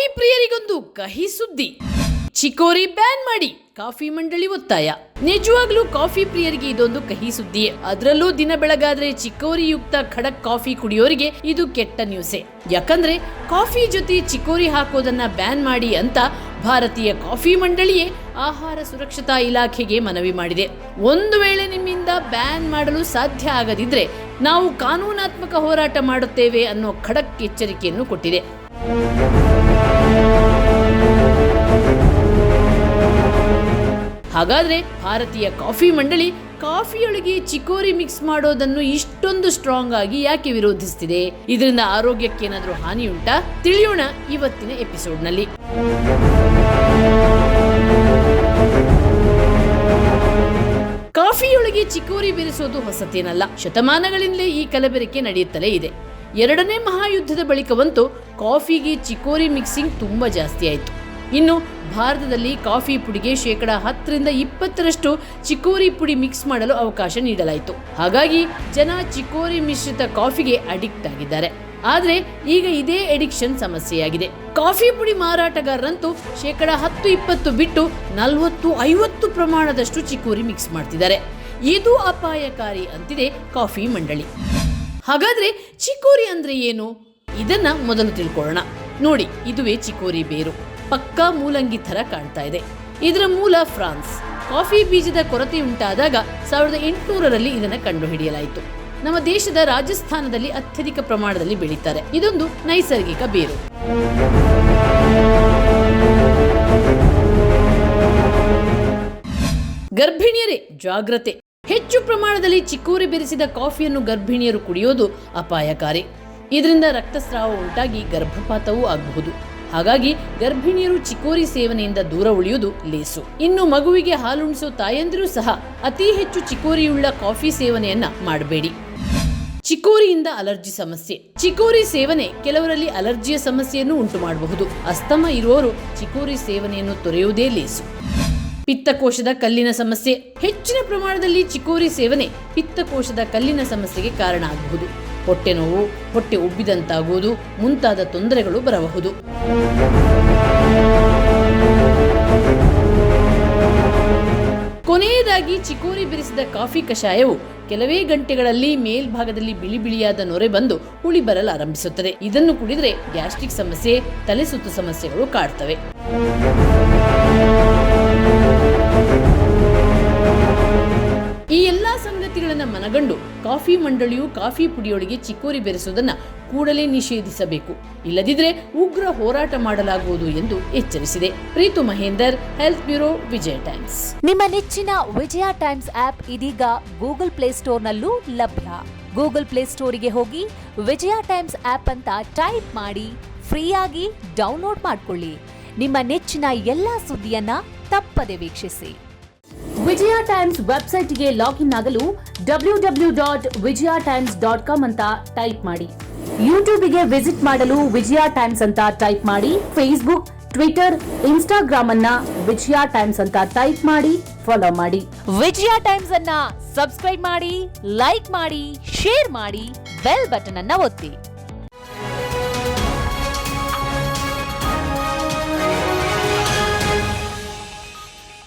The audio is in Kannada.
ಕಾಫಿ ಪ್ರಿಯರಿಗೊಂದು ಕಹಿ ಸುದ್ದಿ. ಚಿಕೋರಿ ಬ್ಯಾನ್ ಮಾಡಿ ಕಾಫಿ ಮಂಡಳಿ ಒತ್ತಾಯ. ನಿಜವಾಗ್ಲೂ ಕಾಫಿ ಪ್ರಿಯರಿಗೆ ಇದೊಂದು ಕಹಿ ಸುದ್ದಿ. ಅದರಲ್ಲೂ ದಿನ ಬೆಳಗಾದ್ರೆ ಚಿಕೋರಿ ಯುಕ್ತ ಖಡಕ್ ಕಾಫಿ ಕುಡಿಯೋರಿಗೆ ಇದು ಕೆಟ್ಟ ನ್ಯೂಸೇ. ಯಾಕಂದ್ರೆ ಕಾಫಿ ಜೊತೆ ಚಿಕೋರಿ ಹಾಕೋದನ್ನ ಬ್ಯಾನ್ ಮಾಡಿ ಅಂತ ಭಾರತೀಯ ಕಾಫಿ ಮಂಡಳಿಯೇ ಆಹಾರ ಸುರಕ್ಷತಾ ಇಲಾಖೆಗೆ ಮನವಿ ಮಾಡಿದೆ. ಒಂದು ವೇಳೆ ನಿಮ್ಮಿಂದ ಬ್ಯಾನ್ ಮಾಡಲು ಸಾಧ್ಯ ಆಗದಿದ್ರೆ ನಾವು ಕಾನೂನಾತ್ಮಕ ಹೋರಾಟ ಮಾಡುತ್ತೇವೆ ಅನ್ನೋ ಖಡಕ್ ಎಚ್ಚರಿಕೆಯನ್ನು ಕೊಟ್ಟಿದೆ. ಹಾಗಾದ್ರೆ ಭಾರತೀಯ ಕಾಫಿ ಮಂಡಳಿ ಕಾಫಿಯೊಳಗೆ ಚಿಕೋರಿ ಮಿಕ್ಸ್ ಮಾಡೋದನ್ನು ಇಷ್ಟೊಂದು ಸ್ಟ್ರಾಂಗ್ ಆಗಿ ಯಾಕೆ ವಿರೋಧಿಸ್ತಿದೆ? ಇದರಿಂದ ಆರೋಗ್ಯಕ್ಕೆ ಏನಾದ್ರೂ ಹಾನಿ ಉಂಟಾ? ತಿಳಿಯೋಣ ಇವತ್ತಿನ ಎಪಿಸೋಡ್ನಲ್ಲಿ. ಕಾಫಿಯೊಳಗೆ ಚಿಕೋರಿ ಬೆರೆಸೋದು ಹೊಸತೇನಲ್ಲ. ಶತಮಾನಗಳಿಂದಲೇ ಈ ಕಲಬೆರಕೆ ನಡೆಯುತ್ತಲೇ ಇದೆ. ಎರಡನೇ ಮಹಾಯುದ್ಧದ ಬಳಿಕವಂತೂ ಕಾಫಿಗೆ ಚಿಕೋರಿ ಮಿಕ್ಸಿಂಗ್ ತುಂಬಾ ಜಾಸ್ತಿ ಆಯಿತು. ಇನ್ನು ಭಾರತದಲ್ಲಿ ಕಾಫಿ ಪುಡಿಗೆ 10-20% ಚಿಕೋರಿ ಪುಡಿ ಮಿಕ್ಸ್ ಮಾಡಲು ಅವಕಾಶ ನೀಡಲಾಯಿತು. ಹಾಗಾಗಿ ಜನ ಚಿಕೋರಿ ಮಿಶ್ರಿತ ಕಾಫಿಗೆ ಅಡಿಕ್ಟ್ ಆಗಿದ್ದಾರೆ. ಆದ್ರೆ ಈಗ ಇದೇ ಅಡಿಕ್ಷನ್ ಸಮಸ್ಯೆಯಾಗಿದೆ. ಕಾಫಿ ಪುಡಿ ಮಾರಾಟಗಾರರಂತೂ 10-20 ಬಿಟ್ಟು 40-50 ಪ್ರಮಾಣದಷ್ಟು ಚಿಕೋರಿ ಮಿಕ್ಸ್ ಮಾಡ್ತಿದ್ದಾರೆ. ಇದು ಅಪಾಯಕಾರಿ ಅಂತಿದೆ ಕಾಫಿ ಮಂಡಳಿ. ಹಾಗಾದ್ರೆ ಚಿಕೋರಿ ಅಂದ್ರೆ ಏನು? ಇದನ್ನ ಮೊದಲು ತಿಳ್ಕೊಳ್ಳೋಣ. ನೋಡಿ, ಇದುವೇ ಚಿಕೋರಿ ಬೇರು. ಪಕ್ಕಾ ಮೂಲಂಗಿ ಥರ ಕಾಣ್ತಾ ಇದೆ. ಇದರ ಮೂಲ ಫ್ರಾನ್ಸ್. ಕಾಫಿ ಬೀಜದ ಕೊರತೆ ಉಂಟಾದಾಗ 1800ರಲ್ಲಿ ಇದನ್ನು ಕಂಡುಹಿಡಿಯಲಾಯಿತು. ನಮ್ಮ ದೇಶದ ರಾಜಸ್ಥಾನದಲ್ಲಿ ಅತ್ಯಧಿಕ ಪ್ರಮಾಣದಲ್ಲಿ ಬೆಳೀತಾರೆ. ಇದೊಂದು ನೈಸರ್ಗಿಕ ಬೇರು. ಗರ್ಭಿಣಿಯರೇ ಜಾಗ್ರತೆ. ಹೆಚ್ಚು ಪ್ರಮಾಣದಲ್ಲಿ ಚಿಕೋರಿ ಬೆರೆಸಿದ ಕಾಫಿಯನ್ನು ಗರ್ಭಿಣಿಯರು ಕುಡಿಯೋದು ಅಪಾಯಕಾರಿ. ಇದರಿಂದ ರಕ್ತಸ್ರಾವ ಉಂಟಾಗಿ ಗರ್ಭಪಾತವೂ ಆಗಬಹುದು. ಹಾಗಾಗಿ ಗರ್ಭಿಣಿಯರು ಚಿಕೋರಿ ಸೇವನೆಯಿಂದ ದೂರ ಉಳಿಯುವುದು ಲೇಸು. ಇನ್ನು ಮಗುವಿಗೆ ಹಾಲುಣಿಸೋ ತಾಯಂದಿರೂ ಸಹ ಅತಿ ಹೆಚ್ಚು ಚಿಕೋರಿಯುಳ್ಳ ಕಾಫಿ ಸೇವನೆಯನ್ನ ಮಾಡಬೇಡಿ. ಚಿಕೋರಿಯಿಂದ ಅಲರ್ಜಿ ಸಮಸ್ಯೆ. ಚಿಕೋರಿ ಸೇವನೆ ಕೆಲವರಲ್ಲಿ ಅಲರ್ಜಿಯ ಸಮಸ್ಯೆಯನ್ನು ಉಂಟು ಮಾಡಬಹುದು. ಅಸ್ತಮ ಇರುವವರು ಚಿಕೋರಿ ಸೇವನೆಯನ್ನು ತೊರೆಯುವುದೇ ಲೇಸು. ಪಿತ್ತಕೋಶದ ಕಲ್ಲಿನ ಸಮಸ್ಯೆ. ಹೆಚ್ಚಿನ ಪ್ರಮಾಣದಲ್ಲಿ ಚಿಕೋರಿ ಸೇವನೆ ಪಿತ್ತಕೋಶದ ಕಲ್ಲಿನ ಸಮಸ್ಯೆಗೆ ಕಾರಣ ಆಗಬಹುದು. ಹೊಟ್ಟೆ ನೋವು, ಹೊಟ್ಟೆ ಉಬ್ಬಿದಂತಾಗುವುದು ಮುಂತಾದ ತೊಂದರೆಗಳು ಬರಬಹುದು. ಕೊನೆಯದಾಗಿ ಚಿಕೋರಿ ಬೆರೆಸಿದ ಕಾಫಿ ಕಷಾಯವು ಕೆಲವೇ ಗಂಟೆಗಳಲ್ಲಿ ಮೇಲ್ಭಾಗದಲ್ಲಿ ಬಿಳಿ ಬಿಳಿಯಾದ ನೊರೆ ಬಂದು ಹುಳಿ ಬರಲಾರಂಭಿಸುತ್ತದೆ. ಇದನ್ನು ಕುಡಿದರೆ ಗ್ಯಾಸ್ಟ್ರಿಕ್ ಸಮಸ್ಯೆ, ತಲೆ ಸುತ್ತು ಸಮಸ್ಯೆಗಳು ಕಾಡ್ತವೆ. ಈ ಎಲ್ಲಾ ಸಂಗತಿಗಳನ್ನು ಮನಗಂಡು ಕಾಫಿ ಮಂಡಳಿಯು ಕಾಫಿ ಪುಡಿಯೊಳಗೆ ಚಿಕೋರಿ ಬೆರೆಸುವುದನ್ನು ಕೂಡಲೇ ನಿಷೇಧಿಸಬೇಕು. ಇಲ್ಲದಿದ್ದರೆ ಉಗ್ರ ಹೋರಾಟ ಮಾಡಲಾಗುವುದು ಎಂದು ಎಚ್ಚರಿಸಿದೆ. ಪ್ರೀತು ಮಹೇಂದರ್, ಹೆಲ್ತ್ ಬ್ಯೂರೋ, ವಿಜಯ ಟೈಮ್ಸ್. ನಿಮ್ಮ ನೆಚ್ಚಿನ ವಿಜಯ ಟೈಮ್ಸ್ ಆಪ್ ಇದೀಗ ಗೂಗಲ್ ಪ್ಲೇಸ್ಟೋರ್ನಲ್ಲೂ ಲಭ್ಯ. ಗೂಗಲ್ ಪ್ಲೇಸ್ಟೋರಿಗೆ ಹೋಗಿ ವಿಜಯ ಟೈಮ್ಸ್ ಆಪ್ ಅಂತ ಟೈಪ್ ಮಾಡಿ ಫ್ರೀಯಾಗಿ ಡೌನ್ಲೋಡ್ ಮಾಡಿಕೊಳ್ಳಿ. ನಿಮ್ಮ ನೆಚ್ಚಿನ ಎಲ್ಲಾ ಸುದ್ದಿಯನ್ನ ತಪ್ಪದೆ ವೀಕ್ಷಿಸಿ. ವಿಜಯ ಟೈಮ್ಸ್ ವೆಬ್ಸೈಟ್ಗೆ ಲಾಗಿನ್ ಆಗಲು www.vijayatimes.com ಅಂತ ಟೈಪ್ ಮಾಡಿ. ಯೂಟ್ಯೂಬ್ಗೆ ವಿಸಿಟ್ ಮಾಡಲು ವಿಜಯ ಟೈಮ್ಸ್ ಅಂತ ಟೈಪ್ ಮಾಡಿ. ಫೇಸ್ಬುಕ್, ಟ್ವಿಟರ್, ಇನ್ಸ್ಟಾಗ್ರಾಮ್ ಅನ್ನ ವಿಜಯ ಟೈಮ್ಸ್ ಅಂತ ಟೈಪ್ ಮಾಡಿ ಫಾಲೋ ಮಾಡಿ. ವಿಜಯ ಟೈಮ್ಸ್ ಅನ್ನ ಸಬ್ಸ್ಕ್ರೈಬ್ ಮಾಡಿ, ಲೈಕ್ ಮಾಡಿ, ಶೇರ್ ಮಾಡಿ, ಬೆಲ್ ಬಟನ್ ಅನ್ನ ಒತ್ತಿ.